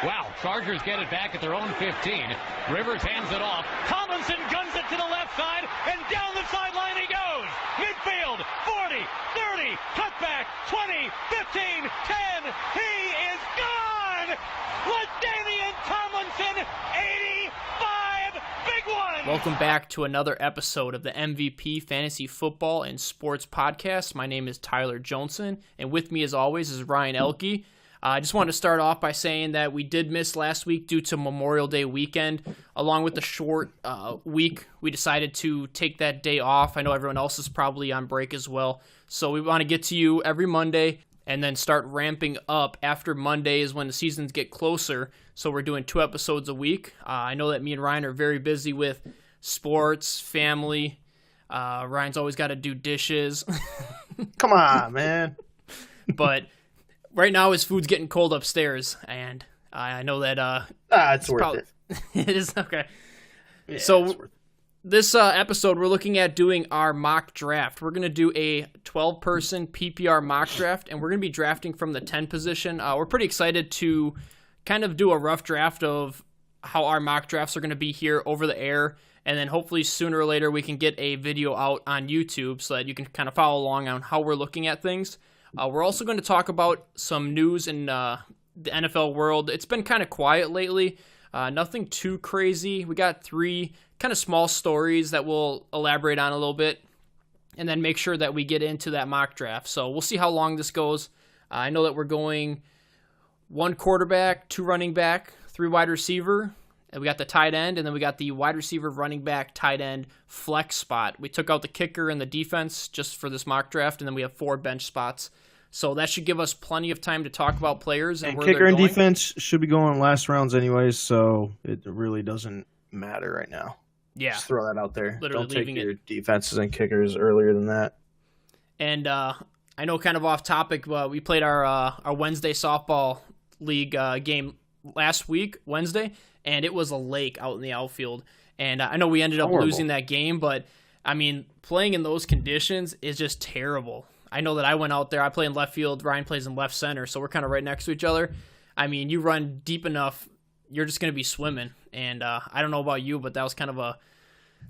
Wow, Chargers get it back at their own 15. Rivers hands it off. Tomlinson guns it to the left side, and down the sideline he goes. Midfield, 40, 30, cutback, 20, 15, 10. He is gone! LaDainian Tomlinson, 85, big one! Welcome back to another episode of the MVP Fantasy Football and Sports Podcast. My name is Tyler Johnson, and with me as always is Ryan Elke. I just wanted to start off by saying that we did miss last week due to Memorial Day weekend. Along with the short week, we decided to take that day off. I know everyone else is probably on break as well. So we want to get to you every Monday and then start ramping up after Mondays when the seasons get closer. So we're doing 2 episodes a week. I know that me and Ryan are very busy with sports, family. Ryan's always got to do dishes. Come on, man. But right now his food's getting cold upstairs, and I know that it's worth it. It is okay. Yeah, So this episode, we're looking at doing our mock draft. We're going to do a 12-person PPR mock draft, and we're going to be drafting from the 10 position. We're pretty excited to kind of do a rough draft of how our mock drafts are going to be here over the air, and then hopefully sooner or later we can get a video out on YouTube so that you can kind of follow along on how we're looking at things. We're also going to talk about some news in the NFL world. It's been kind of quiet lately. Nothing too crazy. We got 3 kind of small stories that we'll elaborate on a little bit and then make sure that we get into that mock draft. So we'll see how long this goes. I know that we're going 1 quarterback, 2 running back, 3 wide receiver, and we got the tight end, and then we got the wide receiver, running back, tight end, flex spot. We took out the kicker and the defense just for this mock draft, and then we have 4 bench spots. So that should give us plenty of time to talk about players and where kicker they're and going. defense should be going last rounds anyways, so it really doesn't matter right now. Yeah. Just throw that out there. Literally Don't take leaving your defenses and kickers earlier than that. And I know, kind of off topic, we played our Wednesday softball league game last week, Wednesday, and it was a lake out in the outfield. And I know we ended up losing that game, but, I mean, playing in those conditions is just terrible. I know that I went out there. I play in left field. Ryan plays in left center, so we're kind of right next to each other. I mean, you run deep enough, you're just going to be swimming. And I don't know about you, but that was kind of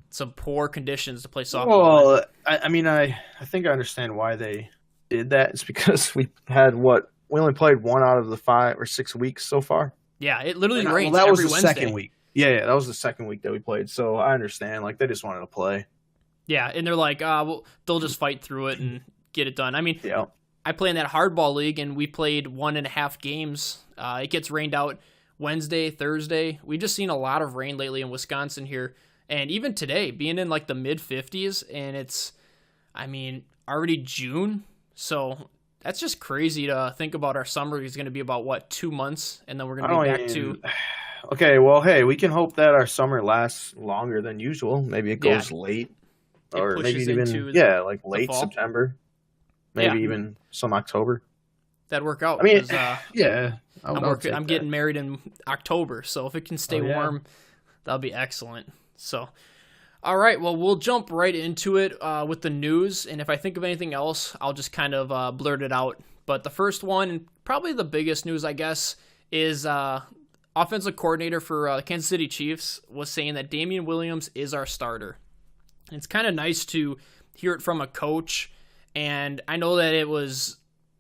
some poor conditions to play softball. Well, I think I understand why they did that. It's because we only played 1 out of the 5 or 6 weeks so far. Yeah, it literally rains that every was the Wednesday. Second week. Yeah, that was the second week that we played. So I understand. Like, they just wanted to play. Yeah, and they're like, well, they'll just fight through it and get it done. I mean, yeah. I play in that hardball league, and we played 1.5 games. It gets rained out Wednesday, Thursday. We've just seen a lot of rain lately in Wisconsin here. And even today, being in like the mid-50s, and it's, I mean, already June. So that's just crazy to think about. Our summer is going to be about, 2 months, and then we're going to be back to... Okay, well, hey, we can hope that our summer lasts longer than usual. Maybe it goes late. Or maybe even, like late September. Maybe even some October. That'd work out. I mean, yeah. I'm getting married in October, so if it can stay warm, that'll be excellent. So, all right, well, we'll jump right into it with the news, and if I think of anything else, I'll just kind of blurt it out. But the first one, and probably the biggest news, I guess, is offensive coordinator for the Kansas City Chiefs was saying that Damian Williams is our starter. And it's kind of nice to hear it from a coach. And I know that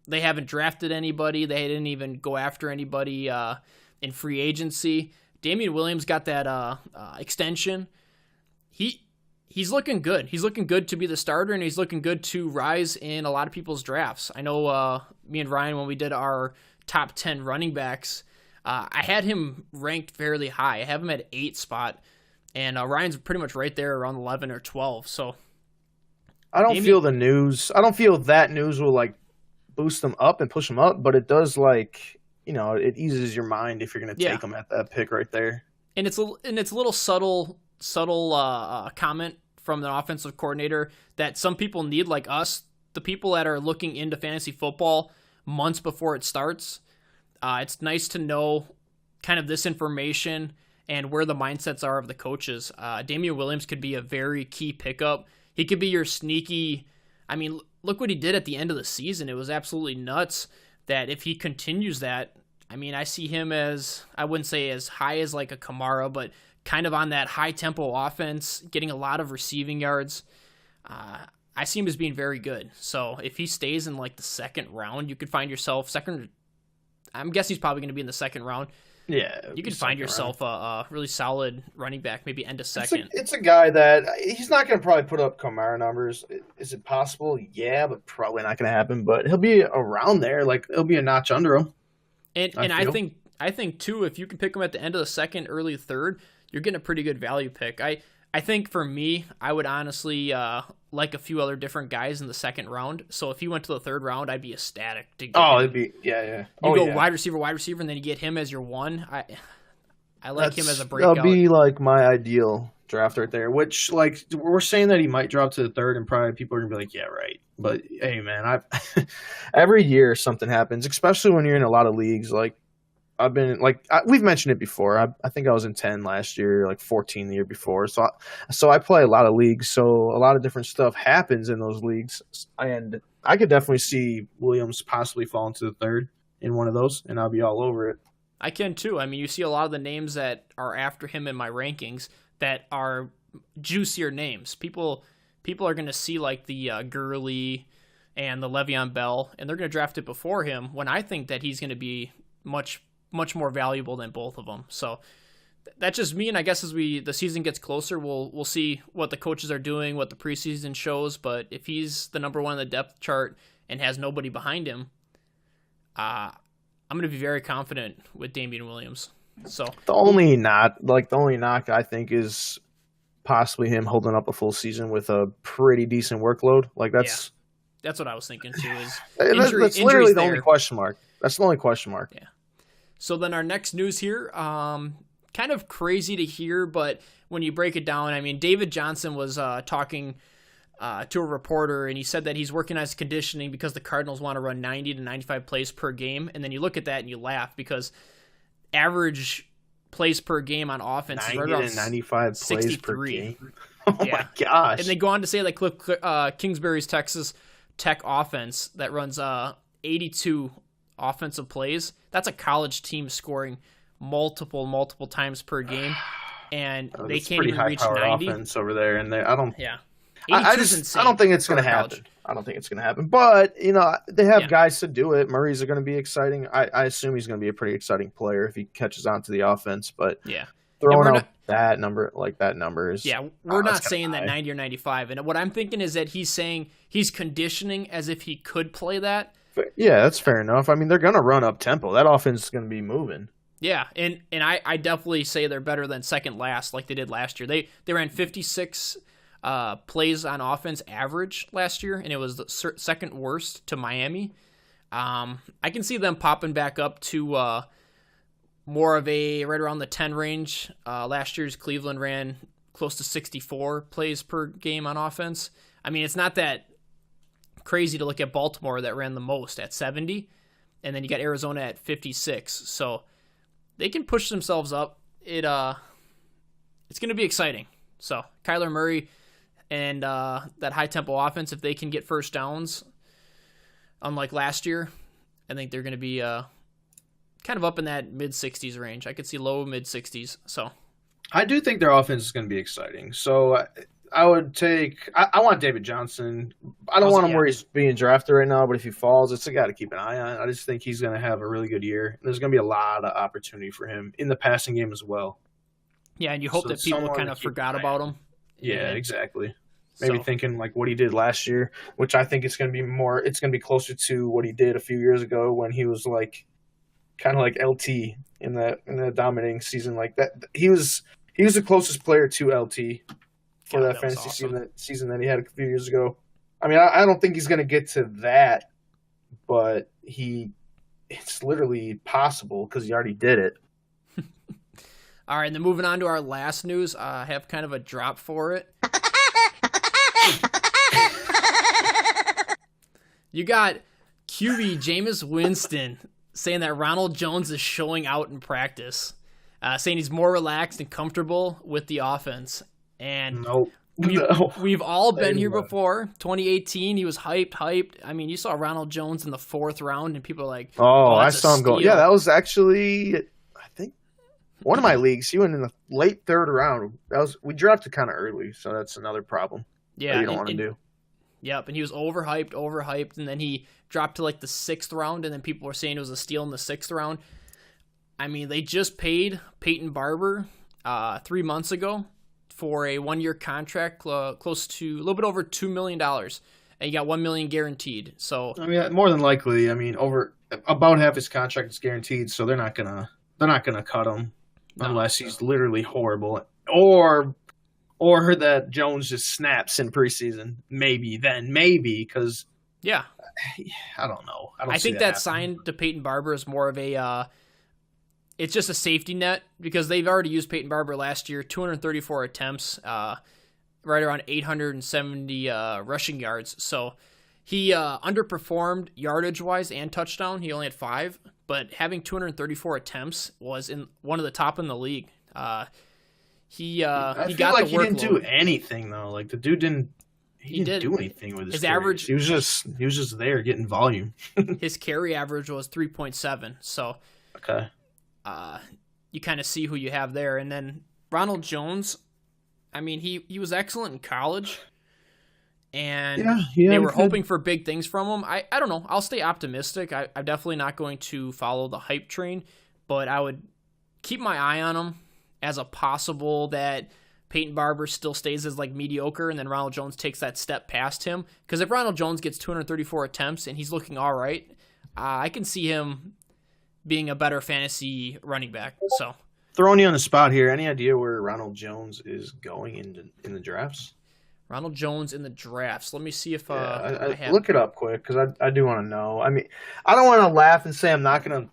they haven't drafted anybody. They didn't even go after anybody in free agency. Damian Williams got that extension. He's looking good. He's looking good to be the starter, and he's looking good to rise in a lot of people's drafts. I know me and Ryan, when we did our top 10 running backs, I had him ranked fairly high. I have him at 8 spot, and Ryan's pretty much right there around 11 or 12. So I don't feel the news. I don't feel that news will like boost them up and push them up, but it does it eases your mind if you're going to take them at that pick right there. And it's a little subtle comment from the offensive coordinator that some people need, like us, the people that are looking into fantasy football months before it starts. It's nice to know kind of this information and where the mindsets are of the coaches. Damian Williams could be a very key pickup. He could be your sneaky, I mean, look what he did at the end of the season. It was absolutely nuts that if he continues that, I mean, I see him as, I wouldn't say as high as like a Kamara, but kind of on that high-tempo offense, getting a lot of receiving yards. I see him as being very good. So if he stays in like the second round, you could find yourself I'm guessing he's probably going to be in the second round. Yeah. You could find yourself a really solid running back, maybe end of second. It's a guy that he's not going to probably put up Kamara numbers. Is it possible? Yeah, but probably not going to happen. But he'll be around there. Like, he'll be a notch under him. And I think too, if you can pick him at the end of the second, early third, you're getting a pretty good value pick. I think for me, I would honestly like a few other different guys in the second round. So if he went to the third round, I'd be ecstatic to get him. It'd be yeah. You go wide receiver, and then you get him as your one. I like him as a breakout. That'll be like my ideal draft right there. Which, like, we're saying that he might drop to the third, and probably people are gonna be like, yeah, right. But hey, man, every year something happens, especially when you're in a lot of leagues. Like, I've been we've mentioned it before. I think I was in 10 last year, like 14 the year before. So I play a lot of leagues. So a lot of different stuff happens in those leagues, and I could definitely see Williams possibly falling to the third in one of those, and I'll be all over it. I can too. I mean, you see a lot of the names that are after him in my rankings that are juicier names. People are going to see like the Gurley and the Le'Veon Bell, and they're going to draft it before him. When I think that he's going to be much more valuable than both of them. So that's just me, and I guess as the season gets closer, we'll see what the coaches are doing, what the preseason shows. But if he's the number one on the depth chart and has nobody behind him, I'm going to be very confident with Damian Williams. So the only knock I think is possibly him holding up a full season with a pretty decent workload. Like that's what I was thinking too. Is that's literally the only question mark. That's the only question mark. Yeah. So then our next news here, kind of crazy to hear, but when you break it down, I mean, David Johnson was talking to a reporter, and he said that he's working on his conditioning because the Cardinals want to run 90 to 95 plays per game. And then you look at that and you laugh because average plays per game on offense is right around 95 63. plays per game. Oh my gosh. And they go on to say that Kingsbury's Texas Tech offense that runs 82 offensive plays. That's a college team scoring multiple times per game, and they can't even reach 90. Offense over there, and I don't. Yeah, I don't think it's going to happen. I don't think it's going to happen. But they have guys to do it. Murray's going to be exciting. I assume he's going to be a pretty exciting player if he catches on to the offense. But throwing out that number is we're not saying that 90 or 95. And what I'm thinking is that he's saying he's conditioning as if he could play that. Yeah, that's fair enough. I mean, they're going to run up tempo. That offense is going to be moving. Yeah, and I definitely say they're better than second last like they did last year. They ran 56 plays on offense average last year, and it was the second worst to Miami. I can see them popping back up to more of a right around the 10 range. Last year's Cleveland ran close to 64 plays per game on offense. I mean, it's not that crazy to look at Baltimore that ran the most at 70, and then you got Arizona at 56. So they can push themselves up. It's going to be exciting. So Kyler Murray and that high tempo offense, if they can get first downs, unlike last year, I think they're going to be kind of up in that mid 60s range. I could see low mid 60s. So I do think their offense is going to be exciting. So I would take. I want David Johnson. I don't want him where he's being drafted right now, but if he falls, it's a guy to keep an eye on. I just think he's going to have a really good year. There's going to be a lot of opportunity for him in the passing game as well. Yeah, and you hope that people kind of forgot about him. Yeah, exactly. Maybe thinking like what he did last year, which I think it's going to be more. It's going to be closer to what he did a few years ago when he was like kind of like LT in the dominating season like that. He was the closest player to LT. For that fantasy season that he had a few years ago. I mean, I don't think he's going to get to that, but it's literally possible because he already did it. All right, and then moving on to our last news, I have kind of a drop for it. You got QB Jameis Winston saying that Ronald Jones is showing out in practice, saying he's more relaxed and comfortable with the offense. And We've all been here Anyway. before. 2018, he was hyped. I mean, you saw Ronald Jones in the 4th round, and people are like, Oh, I that's a saw him go. steal." Yeah, that was actually, I think, one of my leagues. He went in the late 3rd round. We drafted kind of early, so that's another problem. Yeah, that you don't want to do. Yep, and he was overhyped, and then he dropped to like the 6th round, and then people were saying it was a steal in the 6th round. I mean, they just paid Peyton Barber 3 months ago for a 1-year contract, close to a little bit over $2 million, and you got $1 million guaranteed. So I mean, more than likely, I mean, over about half his contract is guaranteed, so they're not gonna cut him unless he's literally horrible, or that Jones just snaps in preseason. Maybe because yeah, I don't know. I think that sign to Peyton Barber is more of a it's just a safety net because they've already used Peyton Barber last year, 234 attempts, right around 870 rushing yards. So he underperformed yardage-wise and touchdown. He only had 5, but having 234 attempts was in one of the top in the league. He got the workload. He didn't do anything though. Like the dude didn't. He didn't do anything with his average. He was just there getting volume. His carry average was 3.7. So okay. You kind of see who you have there. And then Ronald Jones, I mean, he was excellent in college, and they were hoping for big things from him. I don't know. I'll stay optimistic. I'm definitely not going to follow the hype train, but I would keep my eye on him as a possible that Peyton Barber still stays as like mediocre, and then Ronald Jones takes that step past him. Because if Ronald Jones gets 234 attempts and he's looking all right, I can see him being a better fantasy running back. So throwing you on the spot here, any idea where Ronald Jones is going in the drafts? Ronald Jones in the drafts. Let me see if I have. Look it up quick because I do want to know. I mean, I don't want to laugh and say I'm not going to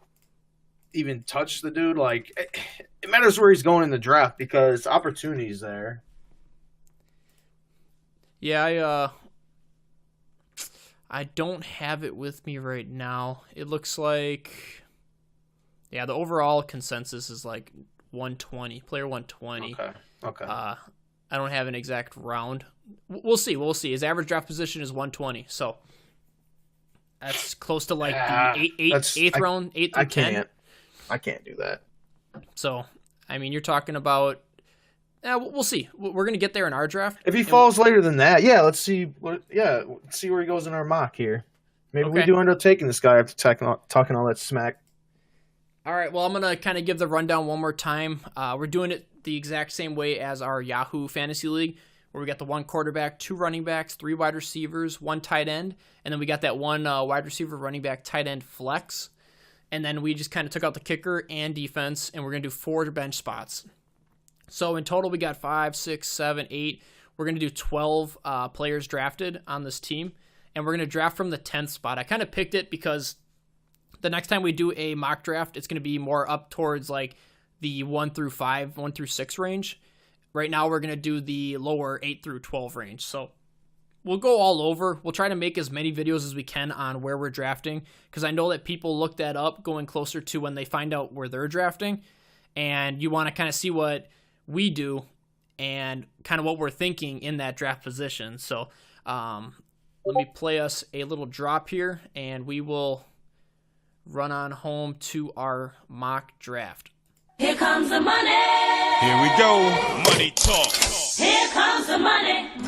even touch the dude. Like, it matters where he's going in the draft because opportunity's there. Yeah, I don't have it with me right now. It looks like, yeah, the overall consensus is like 120, player 120. Okay. I don't have an exact round. We'll see. His average draft position is 120, so that's close to like the eighth round, 8 through 10. I can't do that. So, I mean, you're talking about. We'll see. We're gonna get there in our draft. If he falls later than that, let's see. See where he goes in our mock here. Maybe we do end up taking this guy after talking all that smack. All right, well, I'm going to kind of give the rundown one more time. We're doing it the exact same way as our Yahoo Fantasy League, where we got the 1 quarterback, 2 running backs, 3 wide receivers, 1 tight end, and then we got that 1 wide receiver, running back, tight end flex. And then we just kind of took out the kicker and defense, and we're going to do 4 bench spots. So in total, we got 5, 6, 7, 8. We're going to do 12 players drafted on this team, and we're going to draft from the 10th spot. I kind of picked it because the next time we do a mock draft, it's going to be more up towards like the 1 through 5, 1 through 6 range. Right now, we're going to do the lower 8 through 12 range. So we'll go all over. We'll try to make as many videos as we can on where we're drafting, because I know that people look that up going closer to when they find out where they're drafting, and you want to kind of see what we do and kind of what we're thinking in that draft position. So let me play us a little drop here, and we will run on home to our mock draft. Here comes the money. Here we go. Money talk. Here comes the money. All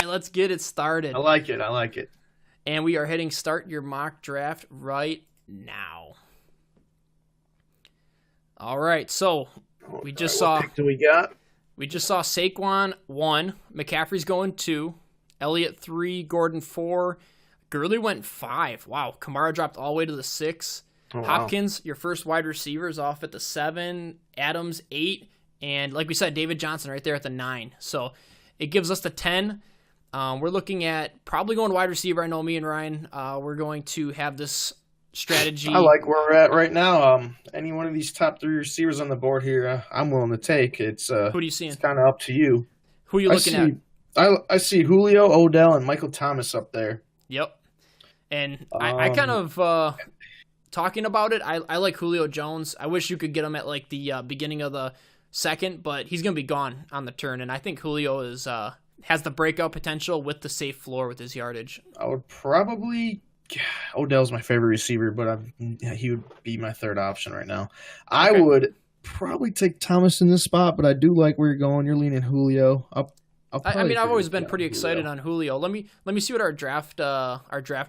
right, let's get it started. I like it. And we are hitting start your mock draft right now. All right, so we just saw. What pick do we got? We just saw Saquon 1, McCaffrey's going 2, Elliott 3, Gordon 4, Gurley went 5. Wow, Kamara dropped all the way to the 6. Oh, Hopkins, your first wide receiver, is off at the 7. Adams 8, and like we said, David Johnson right there at the 9. So it gives us the 10. We're looking at probably going wide receiver. I know me and Ryan, we're going to have this strategy. I like where we're at right now. Any one of these top 3 receivers on the board here, I'm willing to take. It's who do you see? It's kind of up to you. Who are you looking at? I see Julio, Odell, and Michael Thomas up there. Yep. And I kind of talking about it. I like Julio Jones. I wish you could get him at like the beginning of the second, but he's going to be gone on the turn. And I think Julio is has the breakout potential with the safe floor with his yardage. I would probably Odell's my favorite receiver, but he would be my third option right now. I would probably take Thomas in this spot, but I do like where you're going. You're leaning Julio. I've always been pretty excited on Julio. Let me see what our draft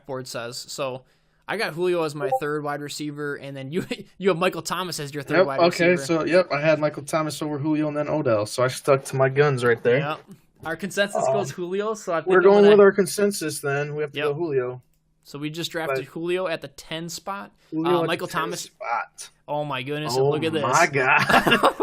board says. So I got Julio as my third wide receiver, and then you have Michael Thomas as your third wide receiver. Okay, so I had Michael Thomas over Julio and then Odell, so I stuck to my guns right there. Yep. Our consensus goes Julio, so I think we're going with our consensus. Then we have to go Julio. So we just drafted Julio at the 10 spot. Michael Thomas spot. Oh my goodness! Look at this. Oh my god!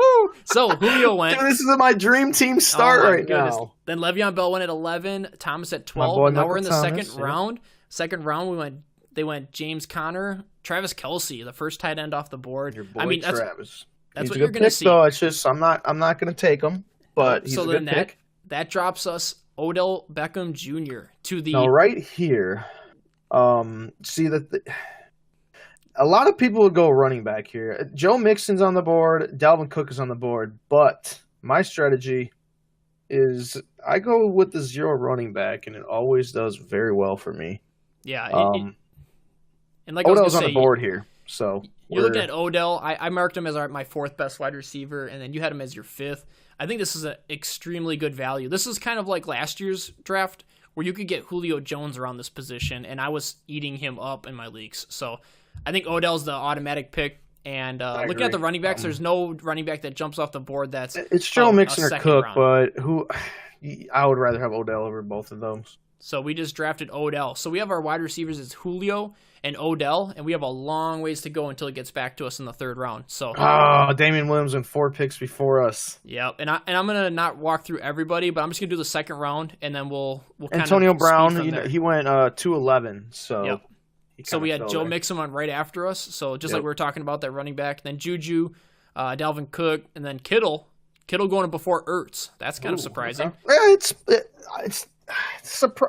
So Julio went. Dude, this is my dream team start now. Then Le'Veon Bell went at 11. Thomas at 12. Now we're in the second round. Second round, they went James Conner, Travis Kelce, the first tight end off the board. Your boy Travis. That's he's what you're going to see. Though. It's just I'm not going to take him, but he's a good pick. That drops us Odell Beckham Jr. to the. Now right here, see that. A lot of people would go running back here. Joe Mixon's on the board. Dalvin Cook is on the board. But my strategy is I go with the zero running back, and it always does very well for me. Yeah. And like Odell's on the board here. So you're looking at Odell. I marked him as my fourth best wide receiver, and then you had him as your fifth. I think this is an extremely good value. This is kind of like last year's draft where you could get Julio Jones around this position, and I was eating him up in my leagues. So I think Odell's the automatic pick. And looking at the running backs, there's no running back that jumps off the board that's it's Joe Mixon or Cook, round. but I would rather have Odell over both of those. So we just drafted Odell. So we have our wide receivers as Julio and Odell, and we have a long ways to go until it gets back to us in the third round. So Damian Williams went 4 picks before us. Yeah, and I'm gonna not walk through everybody, but I'm just gonna do the second round, and then we'll kind Antonio of Brown. He went 2-11. So. Yep. So we had Joe Mixon on right after us. So just like we were talking about that running back, then Juju, Dalvin Cook, and then Kittle. Kittle going before Ertz. That's kind of surprising. Okay. It's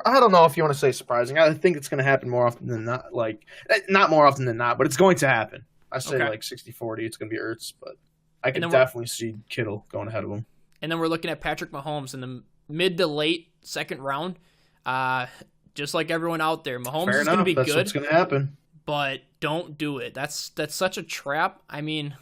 I don't know if you want to say surprising. I think it's going to happen more often than not. Like not more often than not, but it's going to happen. I say like 60-40. It's going to be Ertz, but I can definitely see Kittle going ahead of him. And then we're looking at Patrick Mahomes in the mid to late second round. Just like everyone out there, Mahomes is going to be good. That's what's going to happen. But don't do it. That's such a trap. I mean,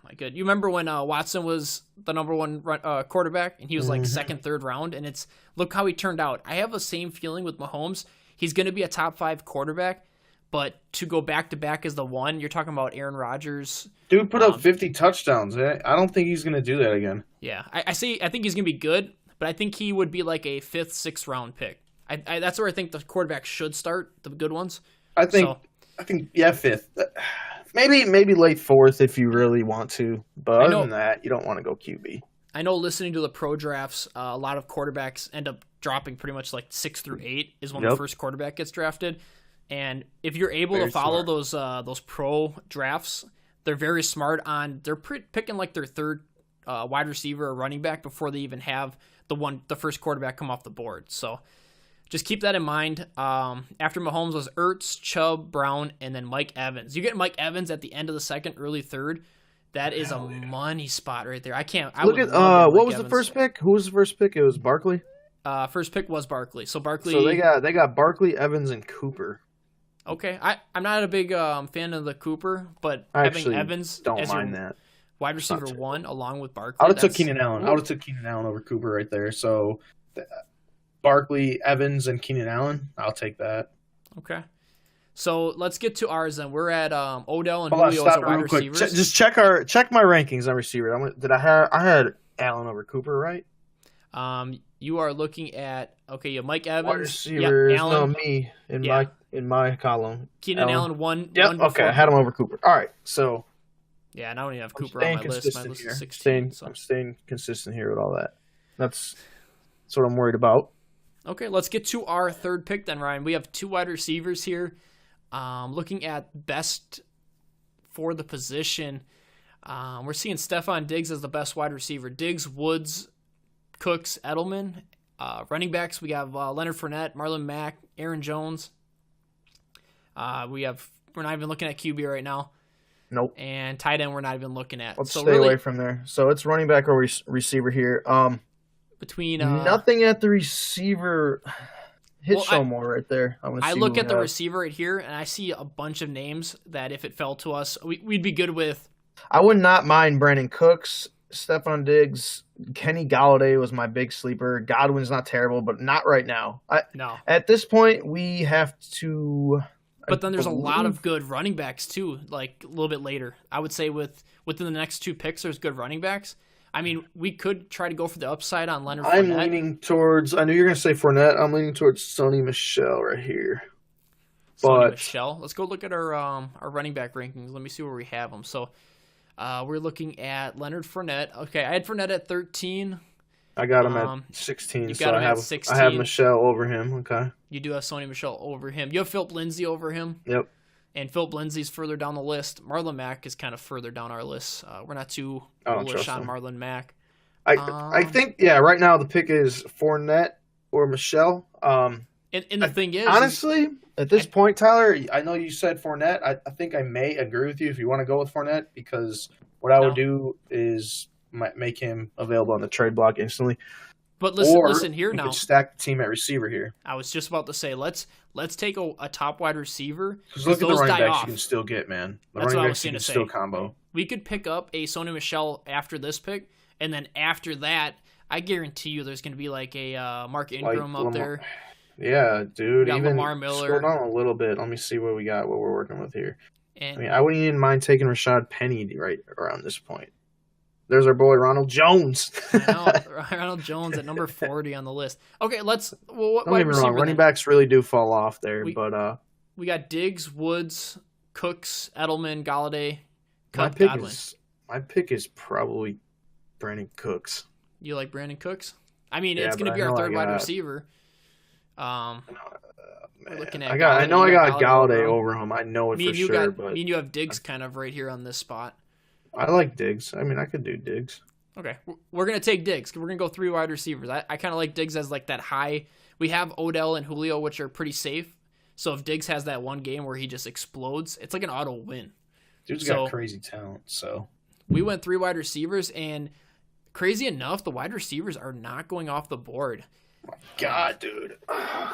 my God. You remember when Watson was the number one quarterback, and he was like second, third round, and look how he turned out. I have the same feeling with Mahomes. He's going to be a top 5 quarterback, but to go back-to-back as the one, you're talking about Aaron Rodgers. Dude put up 50 touchdowns. I don't think he's going to do that again. Yeah, I think he's going to be good, but I think he would be like a 5th, 6th round pick. That's where I think the quarterbacks should start, the good ones. I think 5th. Maybe late 4th if you really want to. But other than that, you don't want to go QB. I know listening to the pro drafts, a lot of quarterbacks end up dropping pretty much like 6 through 8 is when the first quarterback gets drafted. And if you're able to follow those pro drafts, they're very smart on they're picking like their third wide receiver or running back before they even have the first quarterback come off the board. So just keep that in mind. After Mahomes was Ertz, Chubb, Brown, and then Mike Evans. You get Mike Evans at the end of the second, early third. That is a money spot right there. Look at what was the first pick? Who was the first pick? It was Barkley. First pick was Barkley. So Barkley. So they got Barkley, Evans, and Cooper. Okay, I'm not a big fan of the Cooper, but having Evans as your wide receiver 1 along with Barkley. I would have took Keenan Allen. I would have took Keenan Allen over Cooper right there. So. Barkley, Evans, and Keenan Allen. I'll take that. Okay. So let's get to ours then. We're at Odell and Julio as wide receivers. Just check my rankings on receiver. I had Allen over Cooper, right? You are looking at you have Mike Evans. Wide receivers. Allen. No, me in my column. Keenan Allen one. Yep. Okay, I had him over Cooper. All right. So. Yeah, and I don't even have Cooper on my list. My list is 16. I'm staying consistent here with all that. That's what I'm worried about. Okay, let's get to our third pick then, Ryan. We have 2 wide receivers here. Looking at best for the position, we're seeing Stephon Diggs as the best wide receiver. Diggs, Woods, Cooks, Edelman. Running backs, we have Leonard Fournette, Marlon Mack, Aaron Jones. We're not even looking at QB right now. Nope. And tight end, we're not even looking at. Let's so stay really, away from there. So it's running back or receiver here. between Nothing at the receiver. Hit Well, Showmore right there. I look at the receiver right here, and I see a bunch of names that if it fell to us, we'd be good with. I would not mind Brandon Cooks, Stephon Diggs, Kenny Galladay was my big sleeper. Godwin's not terrible, but not right now. No. At this point, we have to. But then there's a lot of good running backs too, like a little bit later. I would say within the next 2 picks, there's good running backs. I mean, we could try to go for the upside on Leonard Fournette. I'm leaning towards. I knew you were going to say Fournette. I'm leaning towards Sony Michel right here. Sony Michel. Let's go look at our running back rankings. Let me see where we have them. So we're looking at Leonard Fournette. Okay, I had Fournette at 13. I got him at 16. You so got him I have at 16. I have Michel over him. Okay. You do have Sony Michel over him. You have Philip Lindsay over him. Yep. And Philip Lindsay's further down the list. Marlon Mack is kind of further down our list. We're not too bullish on Marlon Mack. I think, yeah, right now the pick is Fournette or Michel. And the thing is, honestly, at this point, Tyler, I know you said Fournette. I think I may agree with you if you want to go with Fournette, because what I would do is make him available on the trade block instantly. But listen here now. Stack the team at receiver here. I was just about to say, let's take a top wide receiver. Because look at the running backs you can still get, man. That's what I was saying to say. Still combo. We could pick up a Sony Michel after this pick, and then after that, I guarantee you there's going to be like a Mark Ingram up there. Yeah, dude. Even Lamar Miller. Scroll down a little bit. Let me see what we got, what we're working with here. I wouldn't even mind taking Rashad Penny right around this point. There's our boy Ronald Jones. I know, Ronald Jones at number 40 on the list. Okay, let's. Well, what Don't get me wrong. Running backs really do fall off there, but we got Diggs, Woods, Cooks, Edelman, Galladay, Godwin. My pick is probably Brandon Cooks. You like Brandon Cooks? I mean, it's going to be our third wide receiver. Looking at I know I got Galladay over him. I know it for sure. But me and you have Diggs kind of right here on this spot. I like Diggs. I mean, I could do Diggs. Okay, we're going to take Diggs. We're going to go 3 wide receivers. I kind of like Diggs as like that high. We have Odell and Julio, which are pretty safe. So if Diggs has that one game where he just explodes, it's like an auto win. Dude's got crazy talent. So we went 3 wide receivers, and crazy enough, the wide receivers are not going off the board. My God, dude.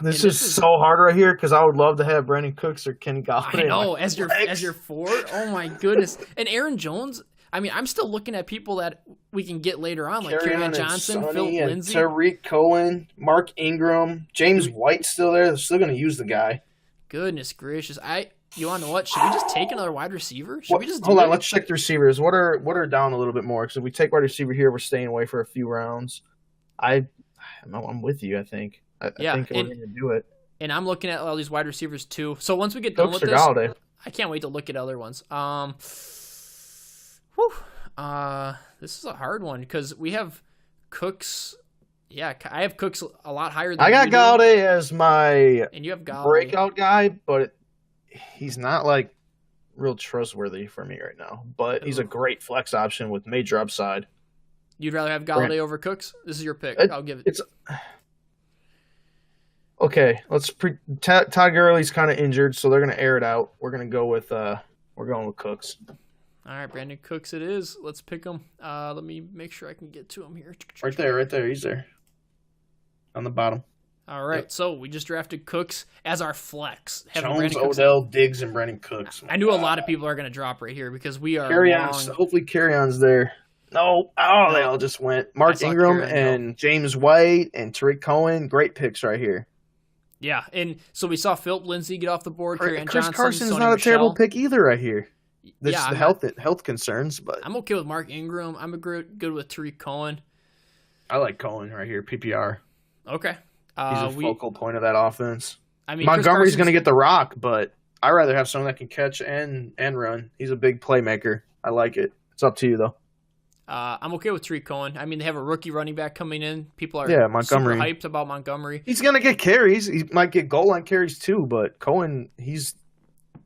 This is so hard right here because I would love to have Brandon Cooks or Kenny Galladay. I know, as your forward. Oh, my goodness. And Aaron Jones, I mean, I'm still looking at people that we can get later on, like Kerryon Johnson, Phil Lindsay. Tariq Cohen, Mark Ingram, James White's still there. They're still going to use the guy. Goodness gracious. You want to know what? Should we just take another wide receiver? Should we just hold on, let's check the receivers. What are down a little bit more? Because if we take wide receiver here, we're staying away for a few rounds. I'm with you, I think. I think we're going to do it. And I'm looking at all these wide receivers too. So once we get done with this, Galladay. I can't wait to look at other ones. This is a hard one because we have Cooks. Yeah, I have Cooks a lot higher than I got Galladay as my and you have Galladay. Breakout guy, but he's not like real trustworthy for me right now. But he's a great flex option with major upside. You'd rather have Galladay over Cooks? This is your pick. I'll give it. Okay. Todd Gurley's kind of injured, so they're going to air it out. We're going to go with Cooks. All right, Brandon Cooks it is. Let's pick him. Let me make sure I can get to him here. Right there. He's there. On the bottom. All right, So we just drafted Cooks as our flex. Jones, Odell, Diggs, and Brandon Cooks. I knew a lot of people are going to drop right here because we are hopefully Kerryon's there. No. Oh, they all just went. Mark Ingram and James White and Tariq Cohen. Great picks right here. Yeah, and so we saw Philip Lindsay get off the board. Chris Carson's not a terrible pick either right here. This is the health concerns, but I'm okay with Mark Ingram. I'm good with Tariq Cohen. I like Cohen right here, PPR. Okay. He's a focal point of that offense. I mean, Montgomery's going to get the rock, but I'd rather have someone that can catch and run. He's a big playmaker. I like it. It's up to you, though. I'm okay with Tariq Cohen. I mean, they have a rookie running back coming in. People are Montgomery. super hyped about Montgomery. He's going to get carries. He might get goal line carries too, but Cohen, he's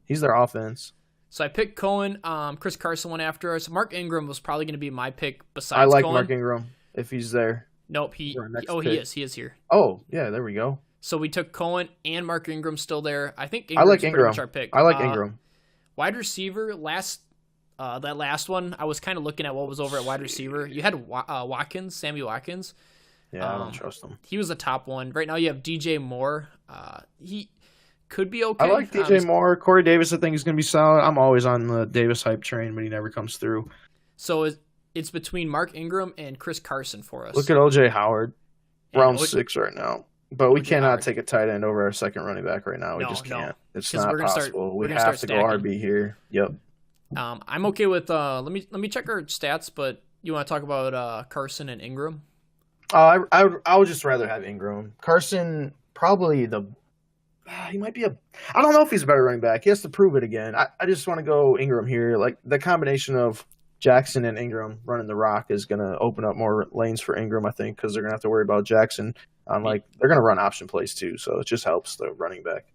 their offense. So I picked Cohen. Chris Carson went after us. Mark Ingram was probably going to be my pick besides Cohen. I like Mark Ingram if he's there. Nope. He is. He is here. Oh, yeah, there we go. So we took Cohen and Mark Ingram still there. I think Ingram's pretty much our pick. I like Ingram. Wide receiver, last that last one, I was kind of looking at what was over at wide receiver. You had Sammy Watkins. Yeah, I don't trust him. He was the top one. Right now you have DJ Moore. He could be okay. I like DJ Moore. Corey Davis, I think, is going to be solid. I'm always on the Davis hype train, but he never comes through. So it's between Mark Ingram and Chris Carson for us. Look at OJ Howard. Round 6 right now. But we cannot take a tight end over our second running back right now. We just can't. It's not possible. We have to go RB here. Yep. I'm okay with let me check our stats, but you want to talk about Carson and Ingram? I would just rather have Ingram. Carson probably he might be I don't know if he's a better running back. He has to prove it again. I just want to go Ingram here. Like the combination of Jackson and Ingram running the rock is going to open up more lanes for Ingram, I think, because they're going to have to worry about Jackson. They're going to run option plays too, so it just helps the running back.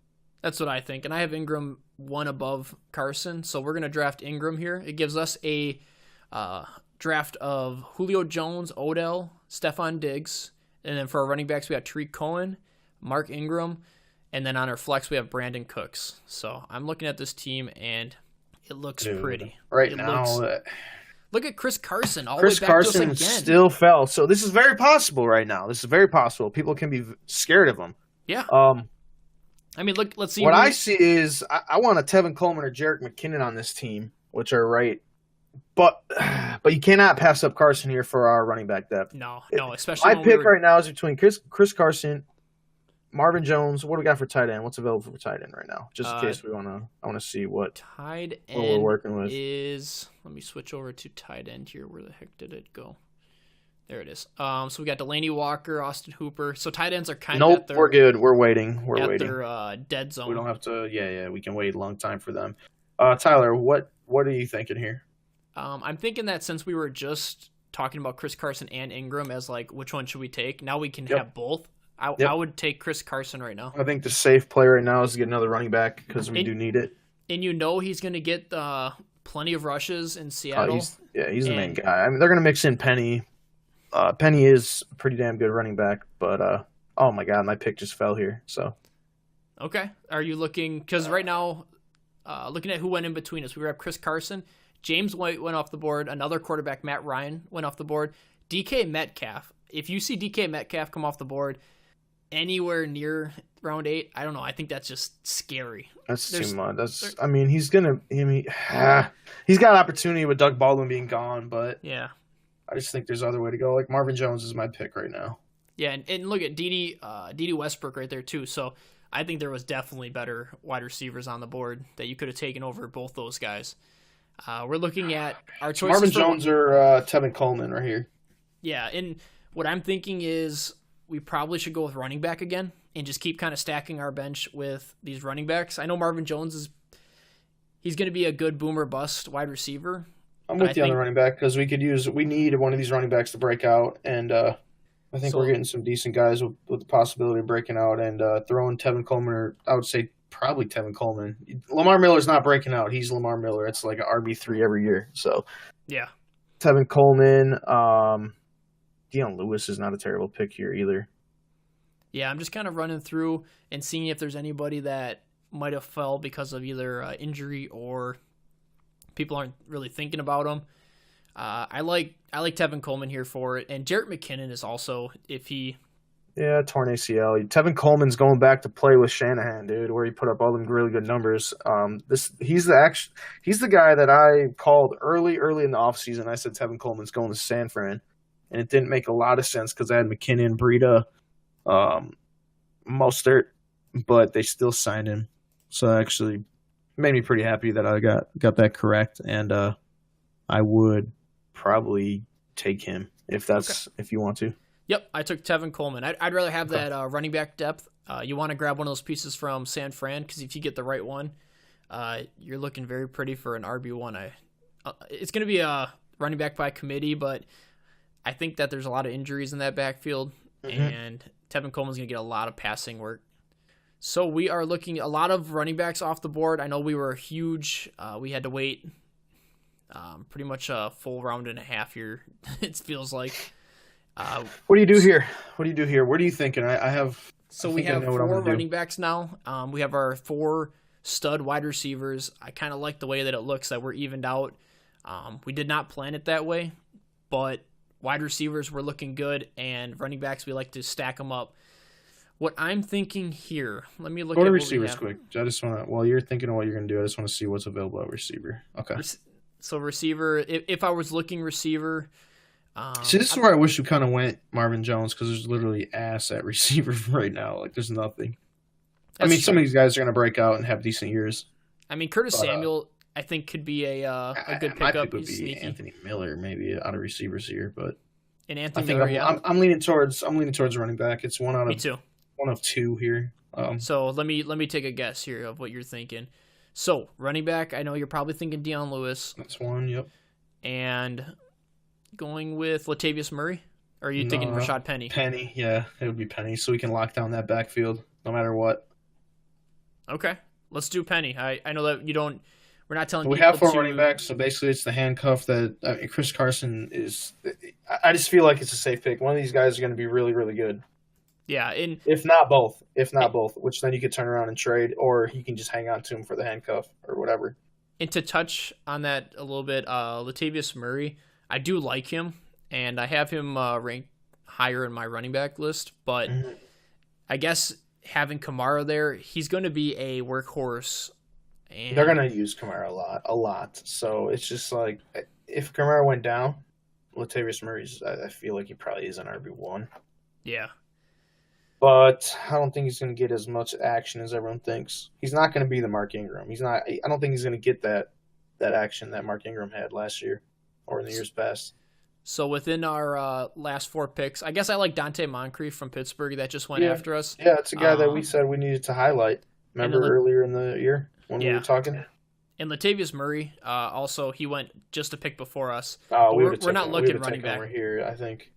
That's what I think, and I have Ingram one above Carson, so we're going to draft Ingram here. It gives us a draft of Julio Jones, Odell, Stephon Diggs, and then for our running backs we got Tariq Cohen, Mark Ingram, and then on our flex we have Brandon Cooks. So I'm looking at this team, and it looks pretty. Right now, look at Chris Carson all Chris the way back Carson to us again. Still fell, so this is very possible right now. This is very possible. People can be scared of him. Yeah. I mean, let's see. What I see is I want a Tevin Coleman or Jerick McKinnon on this team, which are right. But you cannot pass up Carson here for our running back depth. No, especially my pick right now is between Chris Carson, Marvin Jones. What do we got for tight end? What's available for tight end right now? Just in case I want to see what tight end we're working with is. Let me switch over to tight end here. Where the heck did it go? There it is. So we got Delaney Walker, Austin Hooper. So tight ends are kind of we're good. We're waiting. We're waiting. Their dead zone. We don't have to. Yeah. We can wait a long time for them. Tyler, what are you thinking here? I'm thinking that since we were just talking about Chris Carson and Ingram as like which one should we take, now we can have both. I would take Chris Carson right now. I think the safe play right now is to get another running back because we do need it. And he's going to get plenty of rushes in Seattle. He's the main guy. I mean, they're going to mix in Penny. Penny is a pretty damn good running back, but oh my god, my pick just fell here. So, okay, are you looking? Because right now, looking at who went in between us, we have Chris Carson, James White went off the board, another quarterback, Matt Ryan, went off the board, DK Metcalf. If you see DK Metcalf come off the board anywhere near round 8, I don't know. I think that's just scary. That's too much. He's got opportunity with Doug Baldwin being gone, but yeah. I just think there's other way to go. Like Marvin Jones is my pick right now. Yeah, and look at Dede Westbrook right there too. So I think there was definitely better wide receivers on the board that you could have taken over both those guys. We're looking at our choices. Marvin Jones or Tevin Coleman right here. Yeah, and what I'm thinking is we probably should go with running back again and just keep kind of stacking our bench with these running backs. I know Marvin Jones he's going to be a good boomer bust wide receiver. I'm with you on the running back because we need one of these running backs to break out, and I think we're getting some decent guys with the possibility of breaking out and throwing Tevin Coleman, or I would say probably Tevin Coleman. Lamar Miller's not breaking out. He's Lamar Miller. It's like an RB3 every year. So yeah, Tevin Coleman, Deion Lewis is not a terrible pick here either. Yeah, I'm just kind of running through and seeing if there's anybody that might have fell because of either injury or people aren't really thinking about him. I like Tevin Coleman here for it, and Jerick McKinnon is also torn ACL. Tevin Coleman's going back to play with Shanahan, dude, where he put up all them really good numbers. He's the guy that I called early in the offseason. I said Tevin Coleman's going to San Fran, and it didn't make a lot of sense because I had McKinnon, Breida, Mostert, but they still signed him. So actually made me pretty happy that I got that correct, and I would probably take him if you want to. Yep, I took Tevin Coleman. I'd rather have that running back depth. You want to grab one of those pieces from San Fran because if you get the right one, you're looking very pretty for an RB1. It's going to be a running back by committee, but I think that there's a lot of injuries in that backfield, and Tevin Coleman's going to get a lot of passing work. So we are looking a lot of running backs off the board. I know we were huge. We had to wait pretty much a full round and a half here, it feels like. What do you do here? What are you thinking? We have 4 running backs now. We have our 4 stud wide receivers. I kind of like the way that it looks, that we're evened out. We did not plan it that way, but wide receivers were looking good, and running backs, we like to stack them up. What I'm thinking here, let me look at receivers quick. I just want to, while you're thinking of what you're going to do, I just want to see what's available at receiver. Okay. So receiver, if I was looking receiver. See, this is where I wish we kind of went Marvin Jones, because there's literally ass at receiver right now. Like, there's nothing. I mean, some of these guys are going to break out and have decent years. I mean, Curtis Samuel, I think, could be a good pickup. My pick would He's be sneaky. Anthony Miller, maybe out of receivers here, but And I Anthony think Miller, I'm leaning towards running back. It's one Me too. of two here. So let me take a guess here of what you're thinking. So running back, I know you're probably thinking Deion Lewis. That's one. Yep. And going with Latavius Murray? Or are you thinking Rashad Penny? Penny, yeah. It would be Penny, so we can lock down that backfield no matter what. Okay. Let's do Penny. I know that we're not telling we people have four to, running backs, so basically it's the handcuff that Chris Carson is. I just feel like it's a safe pick. One of these guys are going to be really, really good. Yeah. If not both, which then you could turn around and trade, or you can just hang on to him for the handcuff or whatever. And to touch on that a little bit, Latavius Murray, I do like him, and I have him ranked higher in my running back list, but I guess having Kamara there, he's going to be a workhorse. And they're going to use Kamara a lot. So it's just like, if Kamara went down, Latavius Murray's, I feel like he probably is an RB1. Yeah. But I don't think he's going to get as much action as everyone thinks. He's not going to be the Mark Ingram. I don't think he's going to get that action that Mark Ingram had last year or in the years past. So within our last four picks, I guess I like Dante Moncrief from Pittsburgh that just went after us. Yeah, it's a guy that we said we needed to highlight. Remember earlier in the year when we were talking? And Latavius Murray, also, he went just a pick before us. Oh, we're not looking running back. We're here, I think.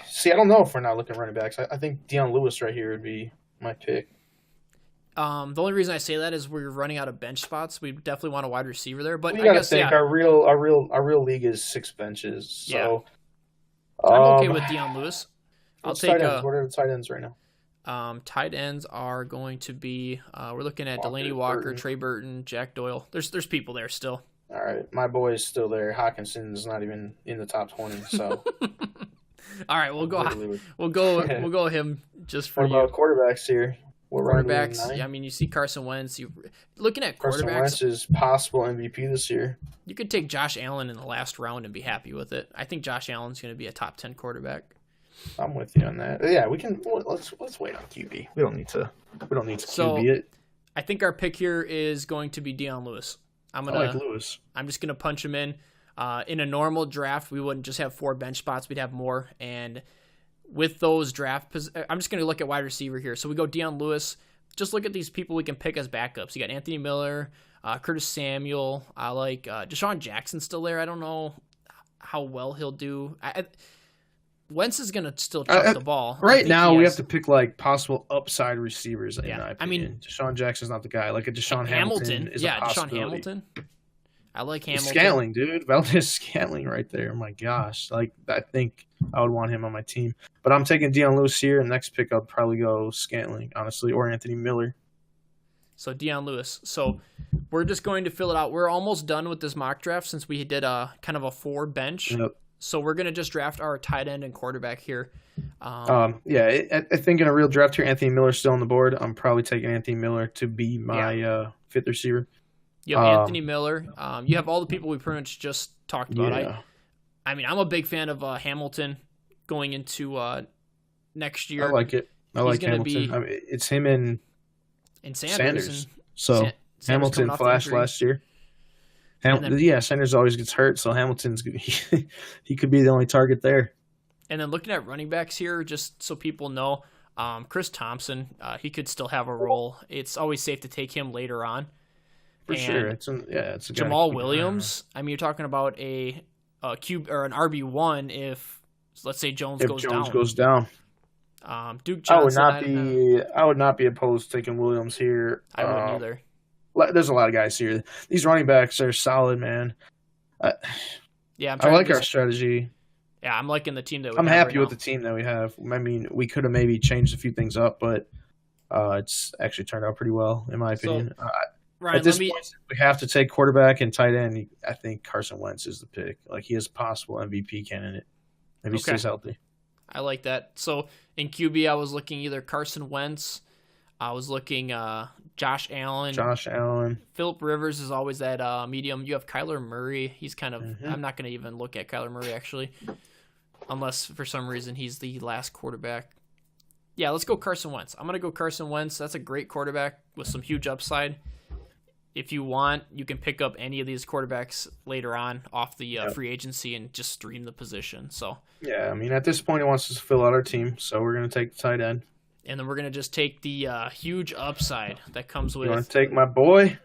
See, I don't know if we're not looking running backs. I think Deion Lewis right here would be my pick. The only reason I say that is we're running out of bench spots. We definitely want a wide receiver there, but we I gotta guess think our real league is 6 benches. So I'm okay with Deion Lewis. I'll take. What are the tight ends right now? Tight ends are going to be. We're looking at Delaney Walker, Burton. Trey Burton, Jack Doyle. There's people there still. All right, my boy is still there. Hawkinson's not even in the top 20. So. All right, we'll go him just for you. What about quarterbacks here? Quarterbacks, yeah, I mean, you see Carson Wentz. Looking at Carson quarterbacks, Wentz is possible MVP this year. You could take Josh Allen in the last round and be happy with it. I think Josh Allen's going to be a top 10 quarterback. I'm with you on that. Yeah, we can. Let's wait on QB. We don't need to QB it. I think our pick here is going to be Deion Lewis. I like Lewis. I'm just going to punch him in. In a normal draft, we wouldn't just have 4 bench spots. We'd have more. And with those I'm just going to look at wide receiver here. So we go Deion Lewis. Just look at these people we can pick as backups. You got Anthony Miller, Curtis Samuel. I like Deshaun Jackson still there. I don't know how well he'll do. Wentz is going to still chuck the ball. Right now, we have to pick like possible upside receivers. In my opinion. I mean, Deshaun Jackson's not the guy. Like a Deshaun Hamilton is a possibility. Deshaun Hamilton. I like Hamilton. Scantling, dude. Valdez Scantling right there. Oh my gosh. Like, I think I would want him on my team. But I'm taking Deion Lewis here. And next pick, I'll probably go Scantling, honestly, or Anthony Miller. So Deion Lewis. So we're just going to fill it out. We're almost done with this mock draft since we did a kind of a 4 bench. Yep. So we're going to just draft our tight end and quarterback here. I think in a real draft here, Anthony Miller's still on the board. I'm probably taking Anthony Miller to be my fifth receiver. You have Anthony Miller. You have all the people we pretty much just talked about. Yeah. I mean, I'm a big fan of Hamilton going into next year. I like it. I like Hamilton. I mean, it's him and Sanders. So Hamilton flashed last year. Sanders always gets hurt, so Hamilton's he could be the only target there. And then looking at running backs here, just so people know, Chris Thompson, he could still have a role. It's always safe to take him later on. For sure, it's a Jamal Williams. I mean, you're talking about a cube or an RB1 if let's say Jones goes down. Duke Johnson. I would not be opposed to taking Williams here. I wouldn't either. There's a lot of guys here. These running backs are solid, man. I like our strategy. Yeah, I'm liking the team that we have. I'm happy with the team that we have. I mean, we could have maybe changed a few things up, but it's actually turned out pretty well, in my opinion. Ryan, at this point, we have to take quarterback and tight end. I think Carson Wentz is the pick. Like, he is a possible MVP candidate if he stays healthy. I like that. So in QB, I was looking either Carson Wentz. I was looking Josh Allen. Phillip Rivers is always that medium. You have Kyler Murray. He's kind of I'm not going to even look at Kyler Murray, actually, unless for some reason he's the last quarterback. Yeah, let's go Carson Wentz. I'm going to go Carson Wentz. That's a great quarterback with some huge upside. If you want, you can pick up any of these quarterbacks later on off the free agency and just stream the position. So yeah, I mean, at this point, he wants us to fill out our team, so we're going to take the tight end. And then we're going to just take the huge upside that comes with... You want to take my boy?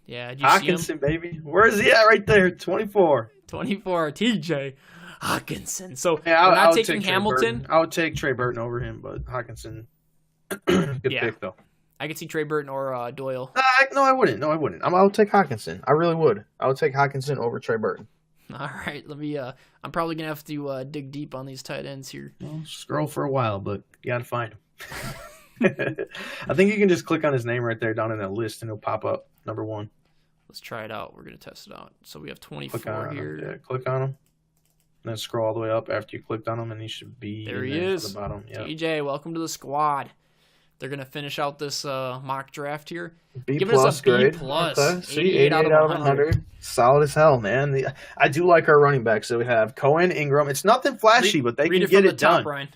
Yeah, Hockenson, baby. Where is he at right there? 24. 24, TJ Hockenson. So yeah, we're not taking Hamilton. I would take Trey Burton over him, but Hockenson, good pick, though. I could see Trey Burton or Doyle. No, I wouldn't. I'll take Hockenson. I really would. I would take Hockenson over Trey Burton. All right, let me. I'm probably gonna have to dig deep on these tight ends here. Well, scroll for a while, but you gotta find him. I think you can just click on his name right there down in that list, and it'll pop up number 1. Let's try it out. We're gonna test it out. So we have 24 here. Yeah, click on him. Then scroll all the way up after you clicked on him, and he should be there. He is. At the bottom. Yep. TJ, welcome to the squad. They're gonna finish out this mock draft here. B Giving us a grade. B plus. Okay. 88 out of 100. Solid as hell, man. I do like our running backs. So we have Cohen, Ingram. It's nothing flashy, but they can get it done. Brian.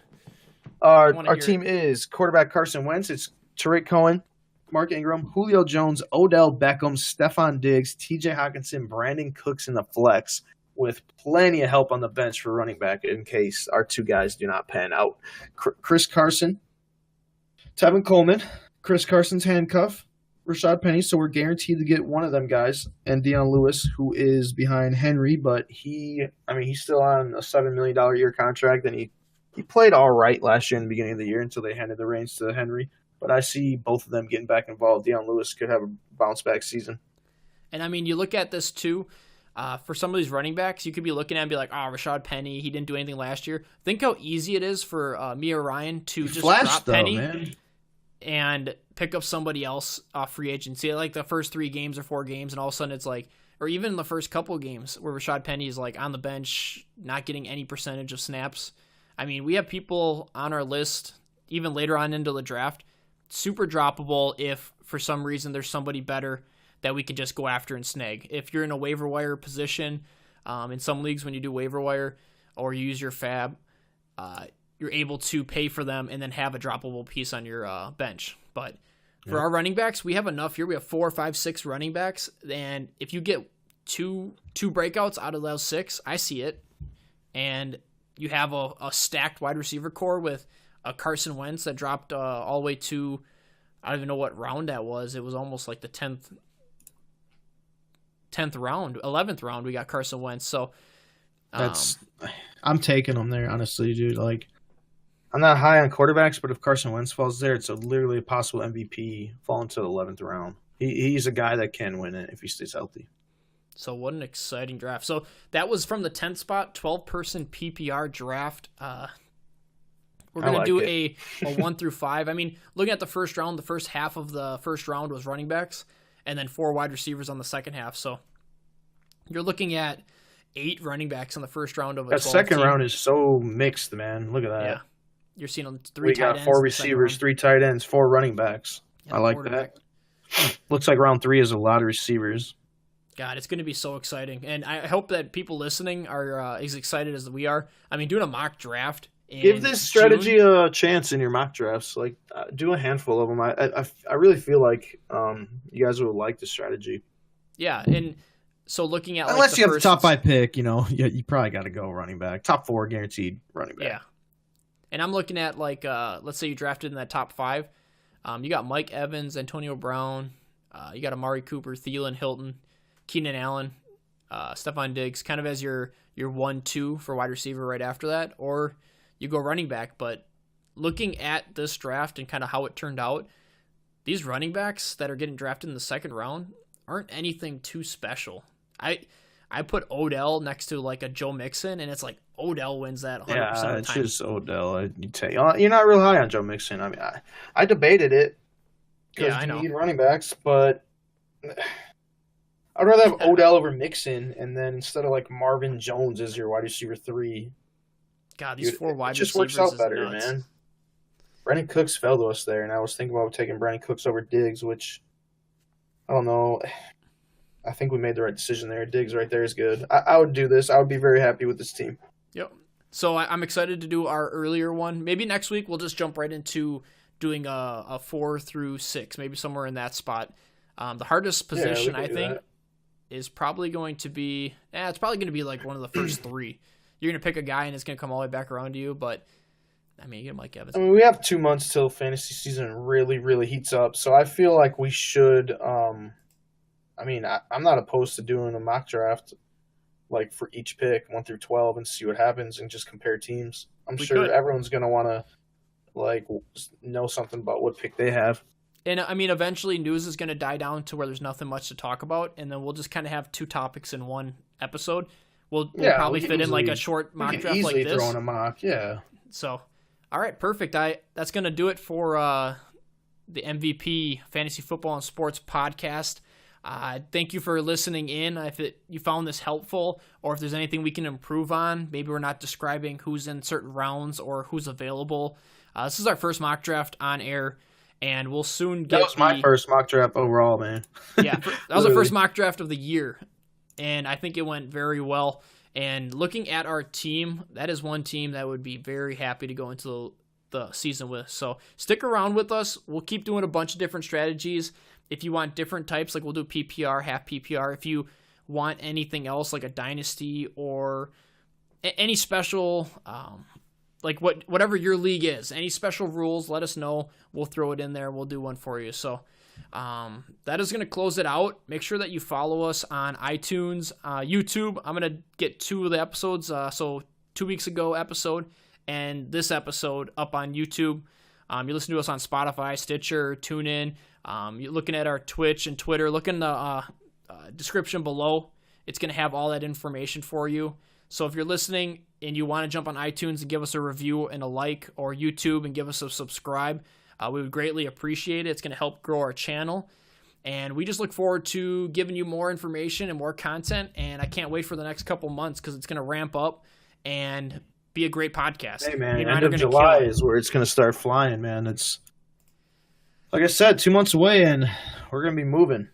Our team is quarterback Carson Wentz. It's Tariq Cohen, Mark Ingram, Julio Jones, Odell Beckham, Stephon Diggs, TJ Hockenson, Brandon Cooks in the flex, with plenty of help on the bench for running back in case our 2 guys do not pan out. Chris Carson, Tevin Coleman, Chris Carson's handcuff, Rashad Penny, so we're guaranteed to get one of them guys, and Deion Lewis, who is behind Henry, but he's still on a $7 million a year contract, and he played all right last year in the beginning of the year until they handed the reins to Henry. But I see both of them getting back involved. Deion Lewis could have a bounce-back season. And, I mean, you look at this, too. For some of these running backs, you could be looking at and be like, Rashad Penny, he didn't do anything last year. Think how easy it is for me or Ryan to just drop Penny. Man. And pick up somebody else off free agency, like the first 3 games or 4 games, and all of a sudden it's like, or even the first couple of games where Rashad Penny is like on the bench, not getting any percentage of snaps. I mean, we have people on our list, even later on into the draft, super droppable if for some reason there's somebody better that we could just go after and snag. If you're in a waiver wire position, in some leagues when you do waiver wire or you use your fab, you're able to pay for them and then have a droppable piece on your bench. But for our running backs, we have enough here. We have 4, 5, 6 running backs. And if you get two breakouts out of those 6, I see it. And you have a stacked wide receiver core with a Carson Wentz that dropped all the way to, I don't even know what round that was. It was almost like the 10th round, 11th round. We got Carson Wentz. So I'm taking him there, honestly, dude. Like, I'm not high on quarterbacks, but if Carson Wentz falls there, it's literally a possible MVP falling to the 11th round. He's a guy that can win it if he stays healthy. So what an exciting draft. So that was from the 10th spot, 12-person PPR draft. We're going to do a 1 through 5. I mean, looking at the first round, the first half of the first round was running backs, and then 4 wide receivers on the second half. So you're looking at 8 running backs in the first round of a 12 That second team. round is so mixed, man. Look at that. Yeah. You're seeing 3 tight ends. We got 4 receivers, 3 tight ends, 4 running backs. I like that. Looks like round 3 is a lot of receivers. God, it's going to be so exciting. And I hope that people listening are as excited as we are. I mean, doing a mock draft. Give this strategy a chance in your mock drafts. Like, do a handful of them. I really feel like you guys would like the strategy. Yeah, and so looking at unless you have the top 5 pick, you probably got to go running back. Top 4 guaranteed running back. Yeah, and I'm looking at let's say you drafted in that top 5. You got Mike Evans, Antonio Brown. You got Amari Cooper, Thielen, Hilton, Keenan Allen, Stephon Diggs, kind of as your 1-2 for wide receiver right after that, or you go running back. But looking at this draft and kind of how it turned out, these running backs that are getting drafted in the second round aren't anything too special. I put Odell next to like a Joe Mixon, and it's like Odell wins that 100% of the time. Yeah, it's just Odell. You're not real high on Joe Mixon. I mean, I debated it because I know. you need running backs, but I'd rather have Odell over Mixon, and then instead of like Marvin Jones as your wide receiver 3. God, these 4 wide it just receivers works out is better, nuts. man. Brandon Cooks fell to us there, and I was thinking about taking Brandon Cooks over Diggs, which I don't know. I think we made the right decision there. Diggs right there is good. I would do this. I would be very happy with this team. Yep. So I'm excited to do our earlier one. Maybe next week we'll just jump right into doing a 4 through 6, maybe somewhere in that spot. The hardest position, I think, is probably going to be, it's probably going to be like one of the first 3. You're going to pick a guy and it's going to come all the way back around to you, but I mean, you get Mike Evans. I mean, we have 2 months till fantasy season really, really heats up, so I feel like we should. I mean, I'm not opposed to doing a mock draft, like for each pick 1 through 12, and see what happens, and just compare teams. I'm sure everyone's gonna want to like know something about what pick they have. And I mean, eventually news is going to die down to where there's nothing much to talk about, and then we'll just kind of have 2 topics in one episode. We'll probably fit in like a short mock draft like this. Throw in a mock, yeah. So, all right, perfect. That's going to do it for the MVP Fantasy Football and Sports podcast. Thank you for listening in. If you found this helpful, or if there's anything we can improve on, maybe we're not describing who's in certain rounds or who's available. This is our first mock draft on air, and we'll soon get. That was my first mock draft overall, man. Yeah, that was our first mock draft of the year, and I think it went very well. And looking at our team, that is one team that would be very happy to go into the season with. So stick around with us. We'll keep doing a bunch of different strategies. If you want different types, like we'll do PPR, half PPR. If you want anything else, like a dynasty or any special, like whatever your league is, any special rules, let us know. We'll throw it in there. We'll do one for you. So that is going to close it out. Make sure that you follow us on iTunes, YouTube. I'm going to get 2 of the episodes. So 2 weeks ago episode and this episode up on YouTube. You listen to us on Spotify, Stitcher, TuneIn. You're looking at our Twitch and Twitter. Look in the description below. It's going to have all that information for you. So if you're listening and you want to jump on iTunes and give us a review and a like, or YouTube and give us a subscribe, we would greatly appreciate it. It's going to help grow our channel. And we just look forward to giving you more information and more content. And I can't wait for the next couple months because it's going to ramp up and be a great podcast. Hey, man, end of July is where it's going to start flying, man. It's, like I said, 2 months away, and we're going to be moving.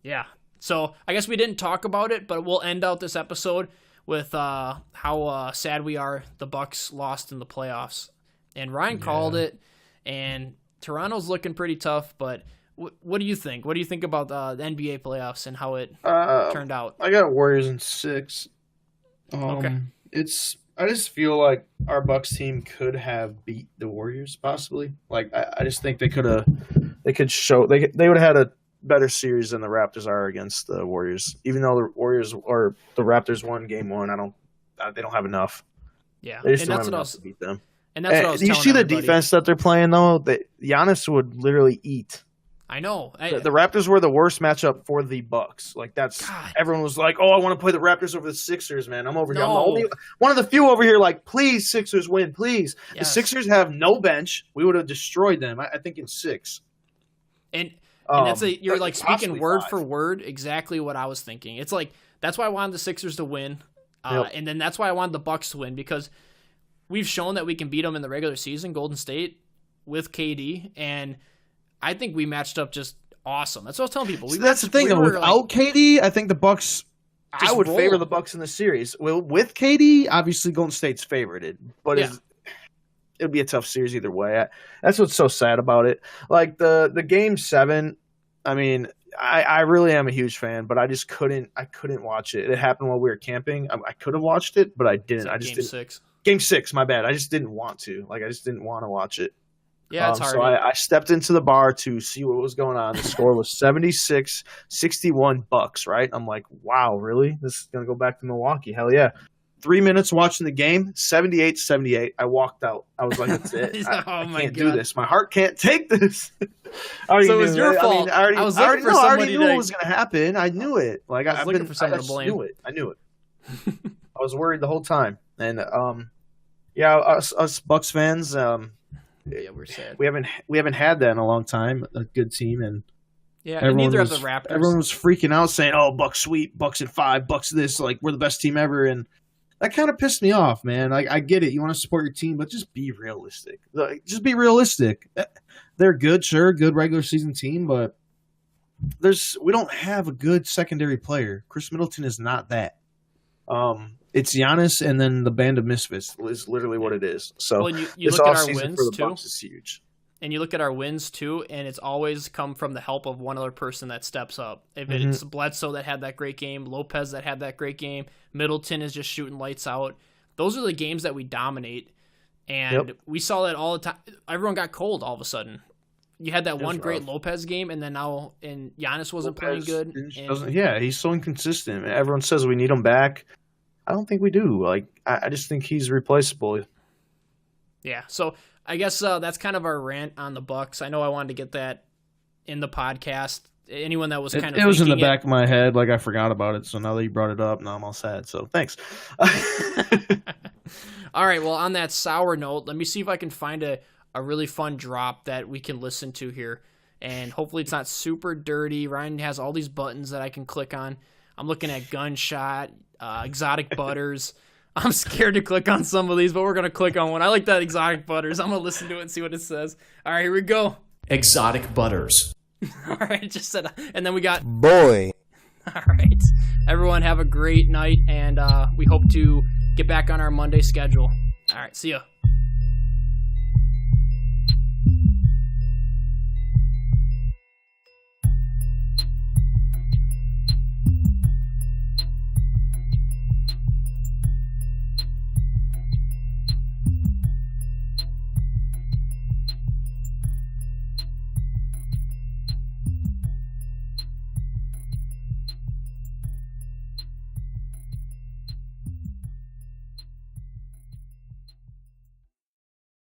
Yeah. So I guess we didn't talk about it, but we'll end out this episode with how sad we are the Bucs lost in the playoffs. And Ryan called it, and Toronto's looking pretty tough, but what do you think? What do you think about the NBA playoffs and how it turned out? I got Warriors in 6. Okay. I just feel like our Bucks team could have beat the Warriors possibly. Like I just think they would have had a better series than the Raptors are against the Warriors. Even though the Warriors or the Raptors won game 1, they don't have enough. Yeah, they just don't have enough to beat them. And that's what I was telling everybody. The defense that they're playing though? Giannis would literally eat. I know. The Raptors were the worst matchup for the Bucks. Like everyone was like, "Oh, I want to play the Raptors over the Sixers, man." I'm over here. I'm the only one of the few over here. Like, please, Sixers win, please. Yes. The Sixers have no bench. We would have destroyed them. I think in 6. And that's you're like speaking word for word exactly what I was thinking. It's like that's why I wanted the Sixers to win, and then that's why I wanted the Bucks to win because we've shown that we can beat them in the regular season, Golden State with KD, and I think we matched up just awesome. That's what I was telling people. That's the thing, though. Without KD, I think the Bucks. I would favor the Bucks in the series. Well, with KD, obviously Golden State's favorited, but it'll be a tough series either way. That's what's so sad about it. Like the Game 7. I mean, I really am a huge fan, but I just couldn't. I couldn't watch it. It happened while we were camping. I could have watched it, but I didn't. I just Game 6. Game 6. My bad. I just didn't want to. Like I just didn't want to watch it. Yeah, it's hard. So I stepped into the bar to see what was going on. The score was 76-61 Bucks, right? I'm like, wow, really? This is going to go back to Milwaukee. Hell yeah. 3 minutes watching the game, 78-78. I walked out. I was like, that's it. I can't do this. My heart can't take this. So it was your fault. I already knew what was going to happen. I knew it. Like I was looking for someone to blame. I knew it. I was worried the whole time. And, us Bucks fans, yeah, we're sad. We haven't had that in a long time. A good team, and Yeah, and neither of the Raptors. Everyone was freaking out saying, "Oh, Bucks sweep, Bucks in 5, Bucks this, like we're the best team ever," and that kind of pissed me off, man. Like I get it, you want to support your team, but just be realistic. Like, just be realistic. They're good, sure, good regular season team, but we don't have a good secondary player. Chris Middleton is not that. It's Giannis and then the band of misfits is literally what it is. So well, you look at our wins for the too. Bucks is huge. And you look at our wins too, and it's always come from the help of one other person that steps up. If it's Bledsoe that had that great game, Lopez that had that great game, Middleton is just shooting lights out. Those are the games that we dominate, and we saw that all the time. Everyone got cold all of a sudden. You had that one great Lopez game, and then and Giannis wasn't playing good. He's so inconsistent. Everyone says we need him back. I don't think we do. Like I just think he's replaceable. Yeah, so I guess that's kind of our rant on the Bucks. I know I wanted to get that in the podcast. Anyone that was kind of it was in the back of my head, like I forgot about it. So now that you brought it up, now I'm all sad. So thanks. All right. Well, on that sour note, let me see if I can find a really fun drop that we can listen to here, and hopefully it's not super dirty. Ryan has all these buttons that I can click on. I'm looking at Gunshot, Exotic Butters. I'm scared to click on some of these, but we're going to click on one. I like that Exotic Butters. I'm going to listen to it and see what it says. All right, here we go. Exotic Butters. All right, just said, and then we got... Boy. All right. Everyone have a great night, and we hope to get back on our Monday schedule. All right, see ya.